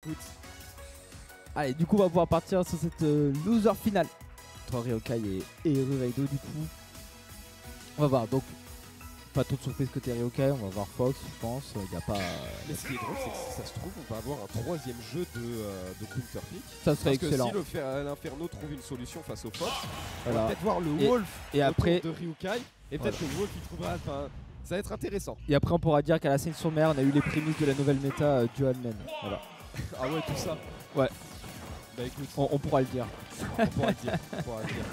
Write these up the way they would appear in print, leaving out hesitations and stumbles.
Écoute. Allez, du coup, on va pouvoir partir sur cette loser finale entre Ryokai et Rureido. Du coup, on va voir. Donc, pas trop de surprise côté Ryokai. On va voir Fox, je pense. Il n'y a pas. Mais ce qui est drôle, c'est que si ça se trouve, on va avoir un troisième jeu de Counter Pick. Ça serait excellent. Parce que si l'Inferno trouve une solution face au Fox, on Voilà. va peut-être voir le Wolf et après de Ryokai. Et peut-être que le Wolf il trouvera. Enfin, ça va être intéressant. Et après, on pourra dire qu'à la Seine-sur-Mer, on a eu les prémices de la nouvelle méta Dual Man. Voilà. Ah ouais, tout ça. Ouais. Bah écoute, on pourra le dire. on pourra le dire. On pourra le dire.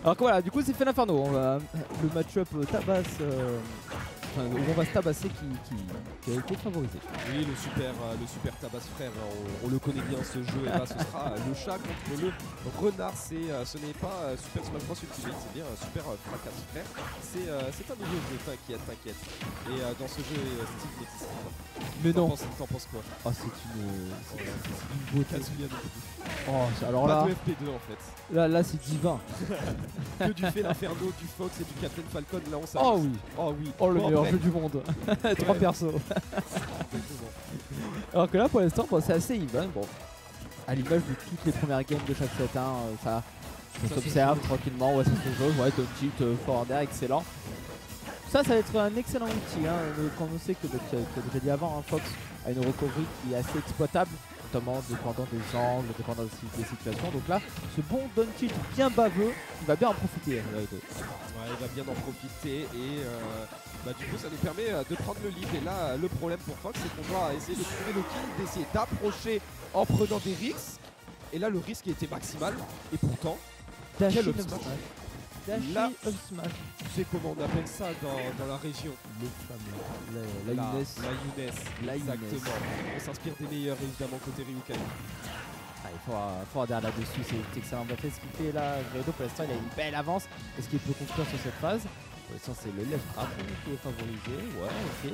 Alors que voilà, du coup, c'est fait l'Inferno. Le match-up tabasse. Où on va se tabasser qui a été favorisé. Oui, le super Tabasse frère, on le connaît bien ce jeu. Et là, ce sera le chat contre le renard. Ce n'est pas Super Smash Bros Ultimate, c'est bien Super Fracasse frère. C'est un nouveau jeu, t'inquiète. Et dans ce jeu, Steve n'existe pas. Mais non. T'en penses quoi? Oh, c'est une beauté. Kazuya no Oh, alors pas là, de FP2 en fait. là c'est divin. Que du fait l'Inferno, du Fox et du Captain Falcon, là on s'arrête. Oh oui. Oh oui. Oh, le Bon, meilleur après, jeu du monde. 3 persos. exactement. Alors que là, pour l'instant, bon, c'est assez even. Bon, à l'image de toutes les premières games de chaque set, ça s'observe tranquillement. Ouais, ça se joue. Ouais, Don't Cheat, Forward Air, excellent. Ça va être un excellent outil. Quand on sait que j'ai dit avant, Fox a une recovery qui est assez exploitable, notamment dépendant des angles, dépendant des situations. Donc là, ce bon Don't Cheat bien baveux, il va bien en profiter. Ouais, il va bien en profiter et du coup ça nous permet de prendre le lead. Et là le problème pour Fox c'est qu'on doit essayer de trouver le kill, d'essayer d'approcher en prenant des risques. Et là le risque était maximal et pourtant quel up smash. Là, up smash. Tu sais comment on appelle ça dans la région? Le fameux, la Younes. La Younes, exactement. On s'inspire des meilleurs évidemment côté Ryokai. Ah, il faut regarder là-dessus, c'est excellent. Fait ce qu'il fait là, Redo pour l'instant il a une belle avance. Est-ce qu'il peut conclure sur cette phase? Pour l'instant c'est le left up qui est favorisé. Ouais, ok,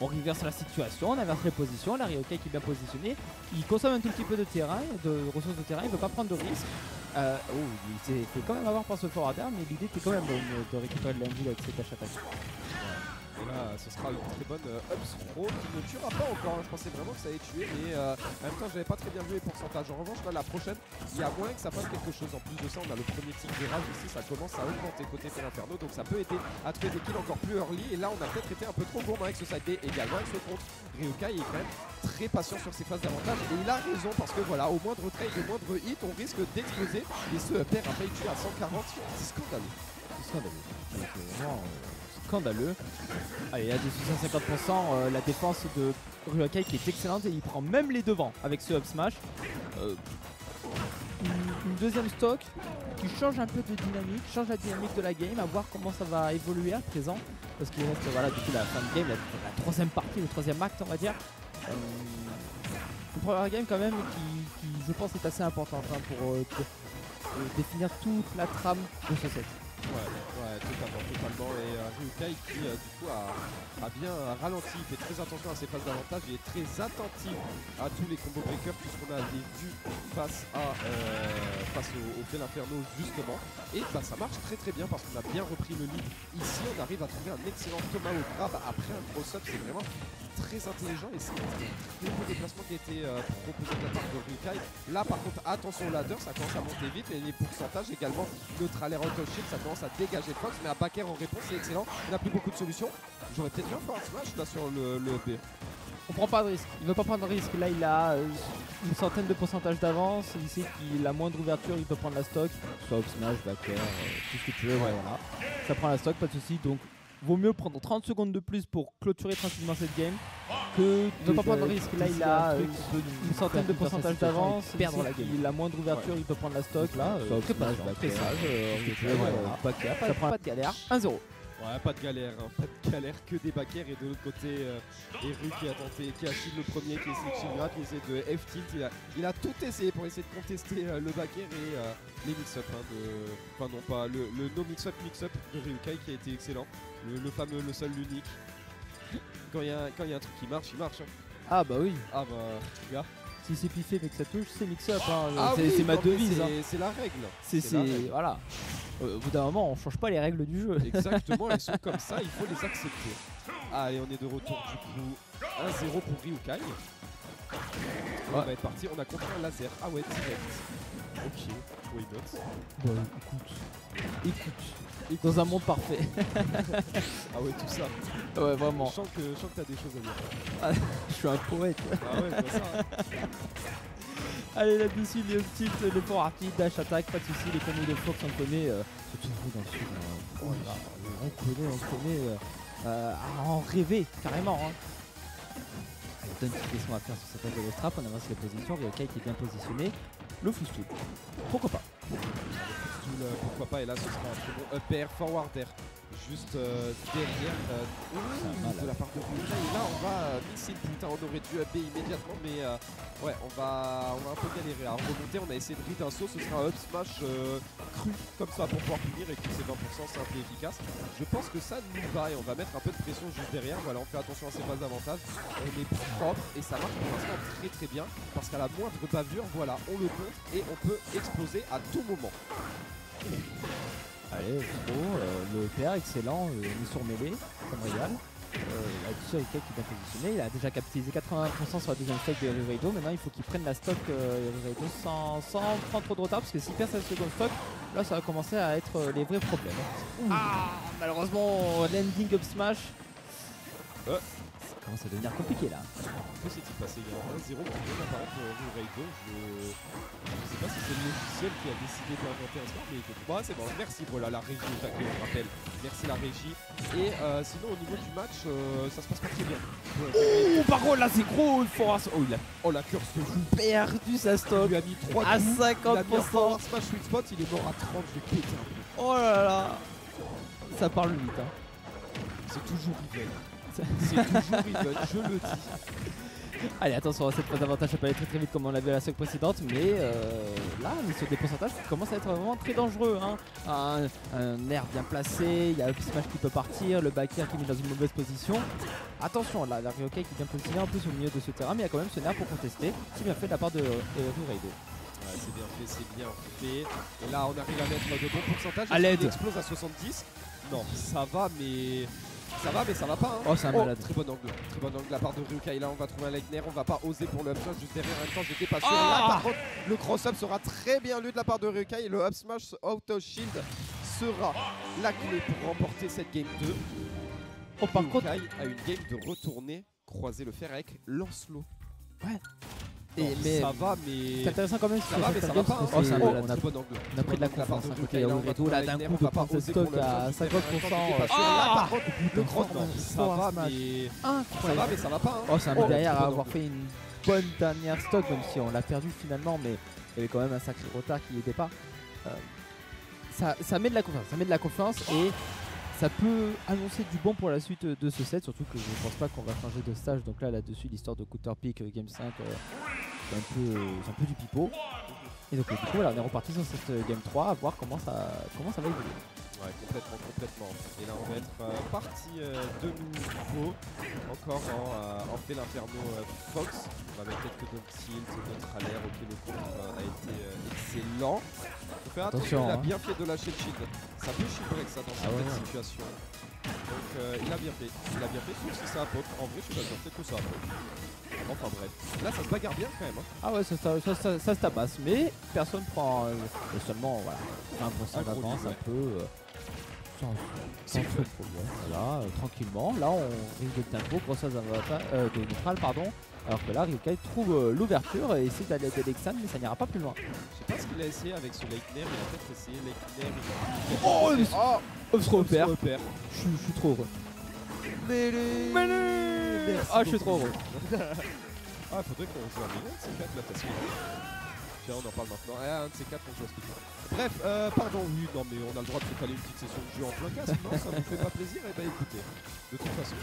on reverse la situation, on inverse les positions. La Ryokai qui est bien positionné. Il consomme un tout petit peu de terrain, de ressources de terrain, il ne veut pas prendre de risques. Il s'est fait quand même avoir par ce forward air, mais l'idée était quand même de récupérer de l'angle avec cette attaque. Et là, ce sera une très bonne ups throw qui ne tuera pas encore. Je pensais vraiment que ça allait tuer, mais en même temps, j'avais pas très bien vu les pourcentages. En revanche, là, la prochaine, il y a moyen que ça fasse quelque chose. En plus de ça, on a le premier tic de rage ici, ça commence à augmenter côté Inferno, donc ça peut aider à trouver des kills encore plus early. Et là, on a peut-être été un peu trop gourmand avec ce side B, également avec ce contre. Ryokai est quand même très patient sur ses phases d'avantage et il a raison parce que voilà, au moindre trade, au moindre hit, on risque d'exploser. Et ce pair a failli tuer à 140, c'est scandaleux. C'est scandaleux. C'est vraiment scandaleux. Allez, à 250%, la défense de Ryokai qui est excellente et il prend même les devants avec ce up smash. Une deuxième stock qui change un peu de dynamique, change la dynamique de la game, à voir comment ça va évoluer à présent. Parce qu'il reste voilà, du coup la fin de game, la troisième partie, le troisième acte on va dire. Une première game quand même qui je pense est assez importante pour définir toute la trame de ce set. Ouais, totalement. Et Ryokai qui du coup a bien ralenti, il fait très attention à ses phases d'avantage, il est très attentif à tous les combos breakers puisqu'on a des vues face au Fel Inferno justement. Et ça marche très bien parce qu'on a bien repris le lead. Ici on arrive à trouver un excellent Tomahawk grab après un cross-up, c'est vraiment très intelligent et c'est un très beau déplacement qui a été proposé de la part de Ryokai. Là par contre attention au ladder, ça commence à monter vite et les pourcentages également, neutral air auto shield, ça commence à dégager Fox, mais à backer en réponse c'est excellent, il n'a plus beaucoup de solutions. J'aurais peut-être bien fait un smash là sur le B. On prend pas de risque, il veut pas prendre de risque, là il a une centaine de pourcentage d'avance, il sait qu'il a moindre ouverture, il peut prendre la stock, soit up smash, backer, tout ce que tu veux, voilà. Ça prend la stock, pas de soucis, donc vaut mieux prendre 30 secondes de plus pour clôturer tranquillement cette game que ne pas prendre de risque. Là il a une centaine de pourcentage d'avance, perdre la game. Il a moindre ouverture, il peut prendre la stock, là, très sage, backer, pas de galère, 1-0. Ouais, pas de galère, que des backers. Et de l'autre côté, Eru qui a tenté, qui a shield le premier, qui essaie de shield grab, qui essaie de F-tilt. Il a tout essayé pour essayer de contester le backer et les mix-up. Enfin non, pas le no mix-up de Ryokai qui a été excellent. Le fameux, le seul, l'unique. Quand il y a un truc qui marche, il marche. Ah bah oui. Ah bah, gars. Si c'est piffé mais que ça touche, c'est mix-up. C'est ma devise. C'est la règle. Voilà. Au bout d'un moment, on change pas les règles du jeu. Exactement, elles sont comme ça, il faut les accepter. Allez, on est de retour du coup. 1-0 pour Ryokai. On va être parti, on a compris un laser. Ah ouais, direct. Ok, why not. Bon, écoute, dans un monde parfait. Ah ouais, tout ça. Ouais, vraiment. Je sens que t'as des choses à dire. Je suis un poète. Ah ouais, je vois ça. Hein. Allez, là-dessus, les petites, les ponts rapides, dash attack, pas de soucis, les combos de Fox, on connaît. Surtout vous dans le sud. On connaît. À en rêver, carrément. Hein. Donne une petite question à faire sur cette phase de strap, on avance les positions, Ryokai qui est bien positionné. Le footstool. Pourquoi pas? Pourquoi pas, et là ce sera un très bon up air, forward air. Juste derrière de la part de Ryokai. Et là on va misser le putain, on aurait dû up immédiatement, mais ouais, on va un peu galérer à remonter. On a essayé de read un saut, ce sera un up smash cru comme ça pour pouvoir punir et que c'est 20% simple et efficace. Je pense que ça nous va et on va mettre un peu de pression juste derrière. Voilà, on fait attention à ces phases d'avantage. On est propre et ça marche pour l'instant très bien parce qu'à la moindre bavure, voilà, on le contre et on peut exploser à tout moment. Allez, le PR excellent, on est sur mêlée, ça me régale. Là-dessus, Ryokai qui est bien positionné, il a déjà capitalisé 80% sur la deuxième stock de Riveido. Maintenant, il faut qu'il prenne la stock Riveido sans prendre trop de retard parce que s'il perd sa seconde stock, là, ça va commencer à être les vrais problèmes. Ah, malheureusement, landing up smash. Ça commence à devenir compliqué là. Que s'est-il passé? Il y a un 1-0 qui vient d'apparaître pour Riveido. Je sais pas si c'est le logiciel qui a décidé d'inventer un score, mais écoute, moi c'est bon. Merci, voilà, la régie est taclée, on rappelle. Merci la régie. Et sinon, au niveau du match, ça se passe pas très bien. Oh, par contre, là c'est gros, le force. Oh, la curse de fou. Perdu sa stock. Il lui a mis 3 à coups. 50%. Il a mis un forward smash sweet spot, il est mort à 30, je vais péter un peu. Oh là là. Ça parle vite, hein. C'est toujours Riven. C'est toujours Riven, je le dis. Allez, attention, cette phase d'avantage, ça peut aller très vite comme on l'a vu à la stock précédente, mais là, on est sur des pourcentages qui commencent à être vraiment très dangereux. Hein. Un air bien placé, il y a le smash qui peut partir, le back air qui met dans une mauvaise position. Attention, là, la Ryokai qui est bien positionnée en plus au milieu de ce terrain, mais il y a quand même ce nerf pour contester. C'est bien fait de la part de Riveido. Ouais, c'est bien fait, c'est bien fait. Et là, on arrive à mettre de bons pourcentages. À l'aide. Il explose à 70. Non, ça va, mais ça va pas. Hein. Oh, c'est un malade. Très bon angle de la part de Ryokai. Là, on va trouver un Lightner. On va pas oser pour le up smash juste derrière. En même temps, j'étais pas sûr. Ah, là, par contre, le cross-up sera très bien lu de la part de Ryokai. Et le up smash auto shield sera la clé pour remporter cette game 2. Oh, par contre, Ryokai a une game de retourner, croiser le fer avec Lancelot. Ouais. Non, mais ça va, mais c'est intéressant quand même. ça va, mais ça va pas. Hein. Oh, c'est un malade. très bon angle. On a pris de la confiance à côté de Riveido. Là, d'un coup, de prendre cette stock à 50%. Là, par contre, le cross, ça va, mais incroyable. ça va pas. Hein. Oh, c'est un peu derrière à avoir fait une bonne dernière stock, même si on l'a perdu finalement, mais il y avait quand même un sacré retard qui n'y était pas. Ça met de la confiance, et ça peut annoncer du bon pour la suite de ce set, surtout que je ne pense pas qu'on va changer de stage. Donc là-dessus, l'histoire de Counter Pick Game 5, c'est un peu du pipeau. Et donc du coup, voilà, on est reparti sur cette Game 3 à voir comment ça va évoluer. Ouais, complètement. Et là, on va être parti de nouveau, encore en fait l'inferno Fox. On va mettre quelques double tilt, notre à l'air. Ok, le contre a été excellent. Faut faire attention, il a bien fait de lâcher le shield. Ça peut shield break ça dans cette situation. Donc il a bien fait, sauf si c'est un poke. En vrai, je suis pas sûr, peut-être que c'est un poke. Enfin bref, là ça se bagarre bien quand même. Hein. Ah ouais, ça se tabasse, mais personne prend seulement voilà, 1% d'avance, un peu sans trop de problème. Voilà, tranquillement. Là on risque de tempo, grosse phase de neutral, pardon. Alors que là, Ryokai trouve l'ouverture et essaie d'aller à Lexan, mais ça n'ira pas plus loin. Je sais pas ce qu'il a essayé avec ce Lightner, il a peut-être essayé Lightner. Oh, je repère. Je suis trop heureux. Mêlée. Ah, je suis trop heureux. Ah, faudrait qu'on joue à Mêlée, c'est clair, là, parce que... Tiens, on en parle maintenant. Ah, un de ces quatre, on joue à ce que. Bref, pardon, oui, non, mais on a le droit de se caler une petite session de jeu en plein casque, non? Ça vous fait pas plaisir? Eh ben écoutez, de toute façon,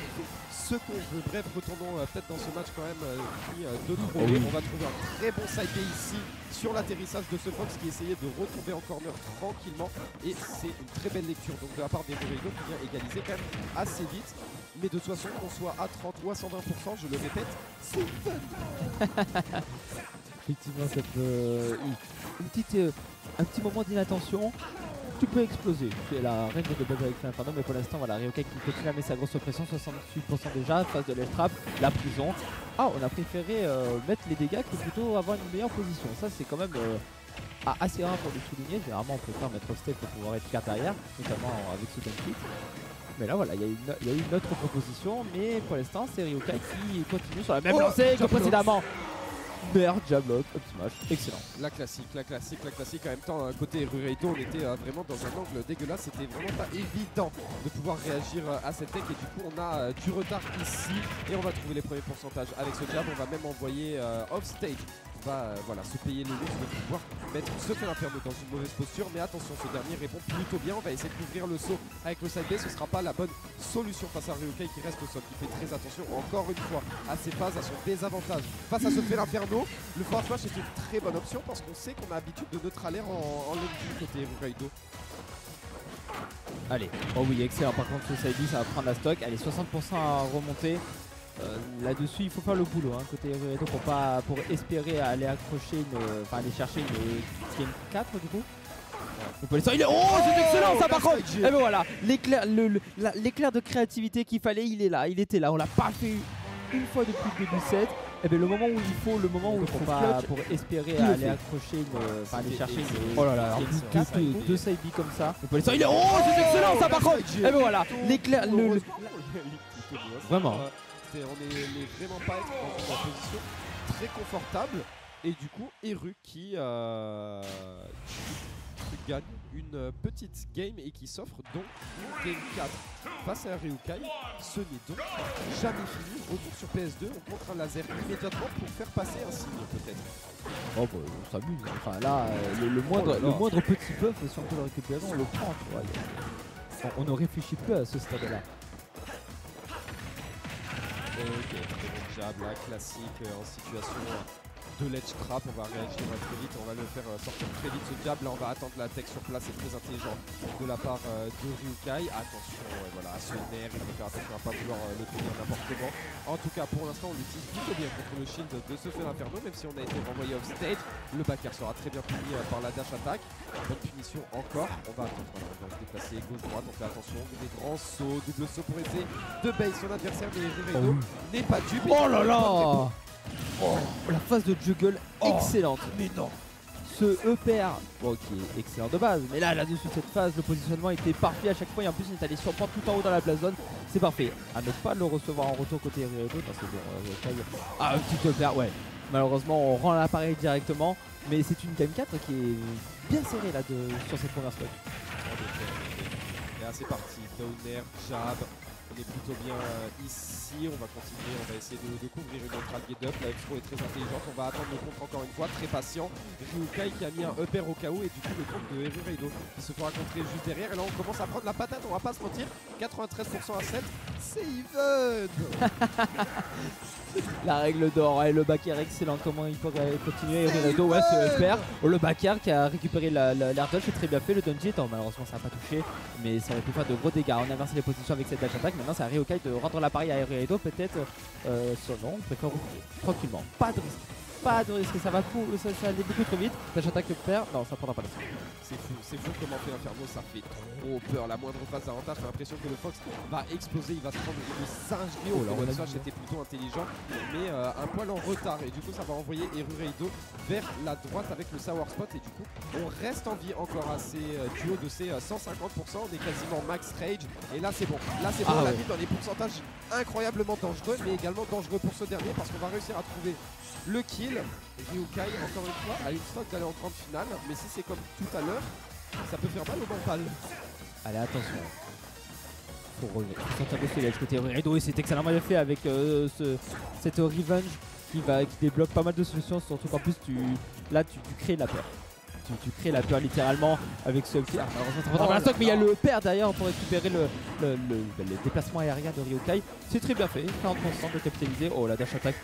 ce qu'on veut. Bref, retournons peut-être dans ce match quand même, de trouver. On va trouver un très bon side B ici, sur l'atterrissage de ce Fox qui essayait de retomber en corner tranquillement. Et c'est une très belle lecture donc de la part des Riveido qui vient égaliser quand même assez vite. Mais de toute façon, qu'on soit à 30 ou à 120%, je le répète, c'est fun. Effectivement, ça peut... un petit moment d'inattention, tu peux exploser. C'est la règle de base avec l'Inferno, mais pour l'instant, voilà, Ryokai qui continue à mettre sa grosse pression, 68% déjà, phase de l'Eltrap, la prison. Ah, on a préféré mettre les dégâts que plutôt avoir une meilleure position. Ça, c'est quand même assez rare pour le souligner. Généralement, on préfère mettre step pour pouvoir être clair derrière, notamment avec ce kit. Mais là, voilà, il y a eu une autre proposition. Mais pour l'instant, c'est Ryokai qui continue sur la même lancée que précédemment. Merde, Jablock, up smash, excellent. La classique. En même temps, côté Rureito, on était vraiment dans un angle dégueulasse. C'était vraiment pas évident de pouvoir réagir à cette tech. Et du coup, on a du retard ici. Et on va trouver les premiers pourcentages avec ce jab. On va même envoyer off stage. On va voilà, se payer le luxe de pouvoir mettre ce fait l'inferno dans une mauvaise posture. Mais attention, ce dernier répond plutôt bien. On va essayer d'ouvrir le saut avec le side B. Ce sera pas la bonne solution face à Ryokai qui reste au sol, qui fait très attention encore une fois à ses phases, à son désavantage face à ce fait l'inferno. Le forward smash est une très bonne option parce qu'on sait qu'on a l'habitude de neutraler en lane côté Ryokai. Allez, oh oui, excellent. Par contre, ce side B, ça va prendre la stock. Allez, 60% à remonter. Là-dessus, il faut faire le boulot côté Ryokai pour espérer aller accrocher aller chercher une game 4 du coup. On peut les... Oh, c'est excellent ça par contre. Et ben voilà, l'éclair de créativité qu'il fallait, il est là, il était là. On l'a pas fait une fois depuis le début du set. Et bien le moment où il faut, pour espérer aller accrocher aller chercher une... Oh là là, deux side B comme ça. On peut les... Oh, c'est excellent ça par contre. Et ben voilà, l'éclair... Vraiment. On n'est vraiment pas dans une position très confortable. Et du coup, Eru qui gagne une petite game et qui s'offre donc une game 4 face à un Ryokai. Ce n'est donc jamais fini. Retour sur PS2, on montre un laser immédiatement pour faire passer un signe peut-être. Oh bah on s'amuse. Enfin là, le moindre petit buff, si on peut le récupérer, on le prend. Tu vois. On ne réfléchit plus à ce stade-là. Ok, jab là, classique en situation de ledge trap. On va réagir très vite, on va le faire sortir très vite ce jab. Là on va attendre la tech sur place, c'est très intelligent de la part de Ryokai. Attention voilà, à ce nerf, il faut faire attention à ne pas vouloir le tenir n'importe comment. En tout cas pour l'instant on l'utilise plutôt bien contre le shield de ce fait l'inferno, même si on a été renvoyé off stage. Le backer sera très bien puni par la dash attack. Bonne punition encore. On va attendre, on va se déplacer gauche-droite, on fait attention, des grands sauts, double saut pour essayer de base son adversaire, mais Ryokai n'est pas dupe. Oh là là. Oh, la phase de juggle excellente. Mais non. Ce EPR, bon, qui est excellent de base, mais là-dessus, cette phase, le positionnement était parfait à chaque fois et en plus il est allé surprendre tout en haut dans la place zone. C'est parfait. À ne pas le recevoir en retour côté Ryokai parce que bon, un petit EPR, ouais. Malheureusement, on rend l'appareil directement, mais c'est une game 4 qui est bien serrée là sur cette première stock. Et là, c'est parti. Downer, jab. On est plutôt bien ici, on va continuer, on va essayer de couvrir une neutrale get up. La F-Pro est très intelligente, on va attendre le contre encore une fois, très patient. Ryokai qui a mis un upper au KO et du coup le contre de Ryokai qui se fera contrer juste derrière. Et là on commence à prendre la patate, on va pas se mentir, 93% à 7, c'est even. La règle d'or et le back air excellent, comment il pourrait continuer. Ryokai, ouais, se perd. Le back air qui a récupéré l'air dodge, c'est très bien fait. Le Dungeon, malheureusement ça n'a pas touché, mais ça aurait pu faire de gros dégâts. On a inversé les positions avec cette dash attack. Maintenant c'est à Ryokai de rendre l'appareil à Ryokai, peut-être. Non, on préfère tranquillement. Pas de risque. Pas de risque, ça va aller beaucoup trop vite. Dash attack perd, non, ça prendra pas de risque. C'est fou comment fait l'inferno, ça fait trop peur. La moindre phase d'avantage, j'ai l'impression que le Fox va exploser, il va se prendre une singerie. Le slash était plutôt intelligent, mais un poil en retard. Et du coup, ça va envoyer Ryokai vers la droite avec le sour spot. Et du coup, on reste en vie encore à ces duos de ces 150%. On est quasiment max rage. Et là, c'est bon. Là, c'est bon. On a vu dans les pourcentages incroyablement dangereux, mais également dangereux pour ce dernier parce qu'on va réussir à trouver le kill. Ryokai, encore une fois, a une stock d'aller en grande finale, mais si c'est comme tout à l'heure, ça peut faire mal au mental. Allez, attention. Faut relever. Sentir bosser l'edge côté Ryokai, et c'est excellemment bien fait avec cette revenge qui débloque pas mal de solutions, surtout qu'en plus tu crées la peur. Tu crées la peur littéralement avec ce pied. Malheureusement ça prend pas la stock, mais il y a le pair derrière pour récupérer le déplacement aérien de Ryokai. C'est très bien fait, 40% de capitaliser. Oh la dash attack.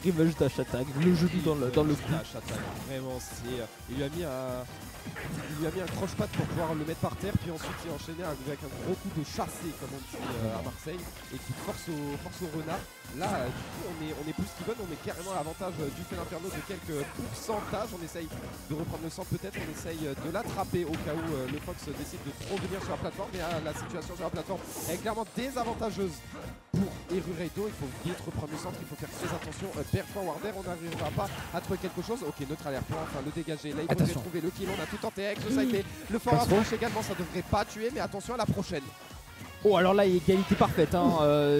Revenge dash attack, le genou dans le cou. Dash attack, vraiment il lui a mis un croche-patte pour pouvoir le mettre par terre, puis ensuite il enchaînait avec un gros coup de chassé comme on dit à Marseille, et qui force au renard. Là du coup on est plus qu'even, on est carrément à l'avantage du fait l'inferno de quelques pourcentages. On essaye de reprendre le centre peut-être, on essaye de l'attraper au cas où le Fox décide de trop venir sur la plateforme, mais la situation sur la plateforme est clairement désavantageuse pour Erureido. Il faut bien reprendre le centre, il faut faire très attention. Per forwarder, on n'arrivera pas à trouver quelque chose. Ok, neutre alerte pour enfin le dégager. Là, il faudrait trouver le kill. On a tout tenté avec le side. Le forward flash également, ça devrait pas tuer, mais attention à la prochaine. Oh, alors là, égalité parfaite, hein,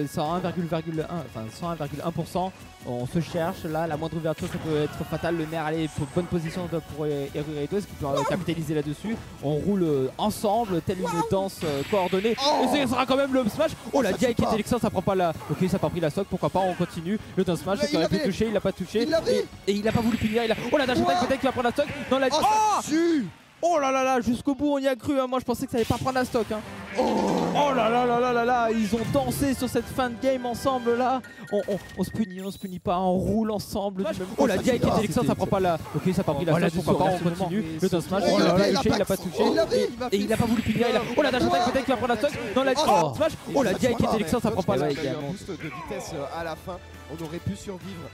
101,1%. On se cherche, là, la moindre ouverture, ça peut être fatal. Le nerf, allez, pour bonne position pour Erureido, est-ce qu'il peut capitaliser là-dessus? On roule ensemble, telle une danse coordonnée. Et ça sera quand même le smash. Oh, la Dia qui est excellent, ça prend pas la. Ok, ça n'a pas pris la stock, pourquoi pas, on continue. Le down smash, il aurait pu toucher, il a pas touché. Et il a pas voulu punir. Oh, la dash attack, peut-être qu'il va prendre la stock. Dans la. Oh là là là, jusqu'au bout on y a cru, hein. Moi je pensais que ça allait pas prendre la stock, hein. Oh là là là là là là, ils ont dansé sur cette fin de game ensemble là. On se punit pas, on roule ensemble. Oh la Dia qui est excellent, ça prend pas la. Ok, ça n'a pas pris la stock, pourquoi pas, on continue. Le down smash, il a pas touché. Et il a pas voulu punir. Oh la dash attack, peut-être qu'il va prendre la stock. Dans la smash. Oh la Dia qui est excellent, ça prend pas la. Il y a eu un boost de vitesse à la fin, on aurait pu survivre.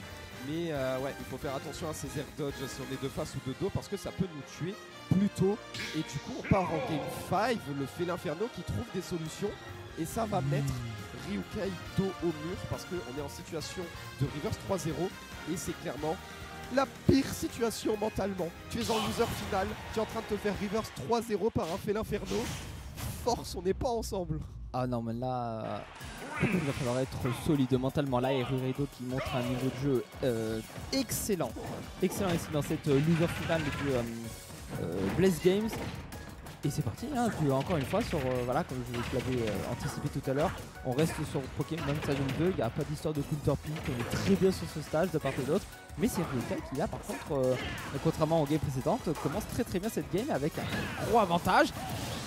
Mais ouais, il faut faire attention à ces air dodge si on est de face ou de dos parce que ça peut nous tuer plus tôt. Et du coup, on part en game 5, le Fél'Inferno qui trouve des solutions. Et ça va mettre Ryukai dos au mur parce qu'on est en situation de reverse 3-0. Et c'est clairement la pire situation mentalement. Tu es en loser final, tu es en train de te faire reverse 3-0 par un Fél'Inferno. Force, on n'est pas ensemble. Ah non, mais là, il va falloir être solide mentalement. Là, Erureido qui montre un niveau de jeu excellent. Excellent ici dans cette loser finale de Blaze Games. Et c'est parti, hein, encore une fois, sur, voilà, comme je l'avais anticipé tout à l'heure, on reste sur Pokémon Stadium 2, il n'y a pas d'histoire de counter pick, on est très bien sur ce stage de part et d'autre. Mais c'est Ryukai qui là par contre, contrairement aux games précédentes, commence très bien cette game avec un gros avantage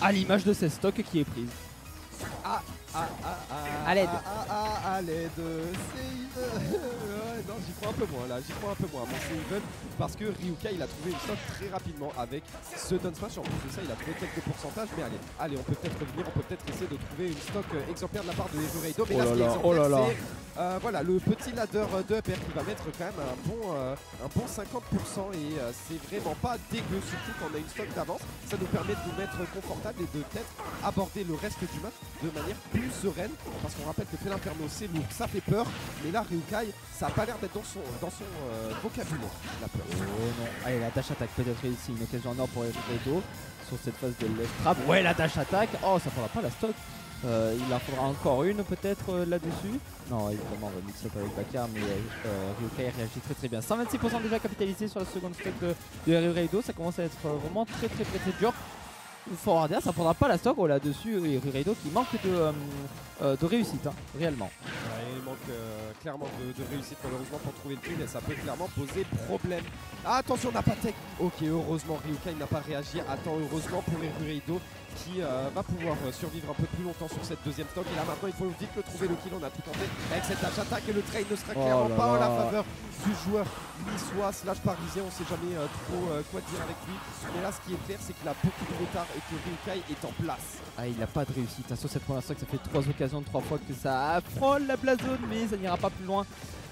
à l'image de cette stock qui est prise. À l'aide. À l'aide, non, j'y crois un peu moins là, mon save parce que Ryukai il a trouvé une stock très rapidement avec ce down smash. En plus de ça, il a trouvé quelques pourcentages, mais allez, on peut peut-être revenir, on peut peut-être essayer de trouver une stock exemplaire de la part de Erureido. Mais là, ce qui est exemplaire, c'est voilà, le petit ladder de upper qui va mettre quand même un bon 50% et c'est vraiment pas dégueu, surtout quand on a une stock d'avance. Ça nous permet de nous mettre confortable et de peut-être aborder le reste du match de manière plus sereine, parce qu'on rappelle que Fél'Inferno c'est lourd, ça fait peur, mais là Ryukai ça a pas l'air d'être dans son vocabulaire, la peur. Oh non, allez, la dash attack peut-être ici, une occasion en or pour Erureido sur cette phase de left trap. Ouais, la dash attack, oh ça prendra pas la stock. Il en faudra encore une peut-être là-dessus. Non, évidemment on va mix-up avec Bakar, mais Ryukai réagit très bien. 126% déjà capitalisé sur la seconde stock de Erureido, ça commence à être vraiment très dur. Forwarder, ça prendra pas la stock là-dessus. Et Erureido qui manque de réussite, hein, réellement. Ouais, il manque clairement de réussite malheureusement pour trouver le kill et ça peut clairement poser problème. Ah, attention, on n'a pas tech. Ok, heureusement Ryukai n'a pas réagi. Attends, heureusement pour Erureido qui va pouvoir survivre un peu plus longtemps sur cette deuxième stock. Et là maintenant il faut vite le trouver le kill, on a tout tenté avec cette dash attaque et le train ne sera clairement pas en la faveur du joueur niçois slash parisien. On sait jamais trop quoi dire avec lui. Mais là ce qui est clair c'est qu'il a beaucoup de retard et que Ryukai est en place. Ah, il n'a pas de réussite, hein. Sur cette première stock ça fait 3 occasions de 3 fois que ça frôle la blast zone, mais ça n'ira pas plus loin.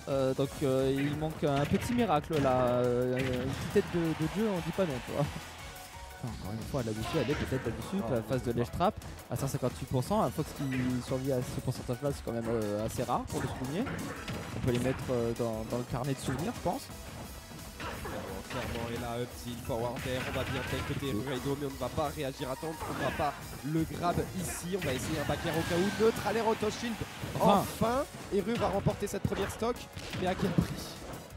Donc il manque un petit miracle là, une petite tête de Dieu, on dit pas non, tu vois. Encore une fois là-dessus, elle est peut-être là-dessus, la phase de ledge trap à 158%. Un Fox qui survit à ce pourcentage là, c'est quand même assez rare pour le souligner. On peut les mettre dans le carnet de souvenirs, je pense. Clairement, et là, petit forwarder, on va bien tech côté Erureido, mais on ne va pas réagir à temps, on ne va pas le grab ici. On va essayer un backer au cas où, neutre, aller auto shield. Enfin, Eru va remporter cette première stock, mais à quel prix?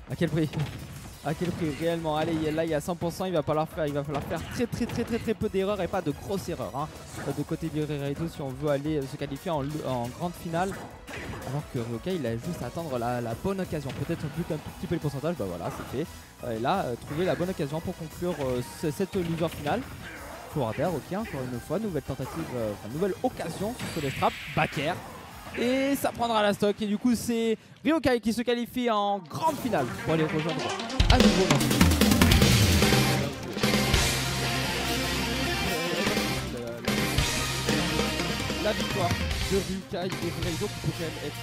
À quel prix? À quel prix réellement? Allez, là il y a 100%, il va falloir faire très peu d'erreurs et pas de grosses erreurs, hein. De côté d'Erureido si on veut aller se qualifier en grande finale. Alors que Ryukai il a juste à attendre la bonne occasion. Peut-être un tout petit peu le pourcentage, bah voilà c'est fait. Et là trouver la bonne occasion pour conclure cette loser finale. Forwarder, ok, encore une fois, nouvelle tentative, nouvelle occasion sur ce left trap, backer. Et ça prendra la stock et du coup c'est Ryukai qui se qualifie en grande finale pour aller rejoindre à nouveau. La victoire de Ryukai et Erureido qui peut quand même être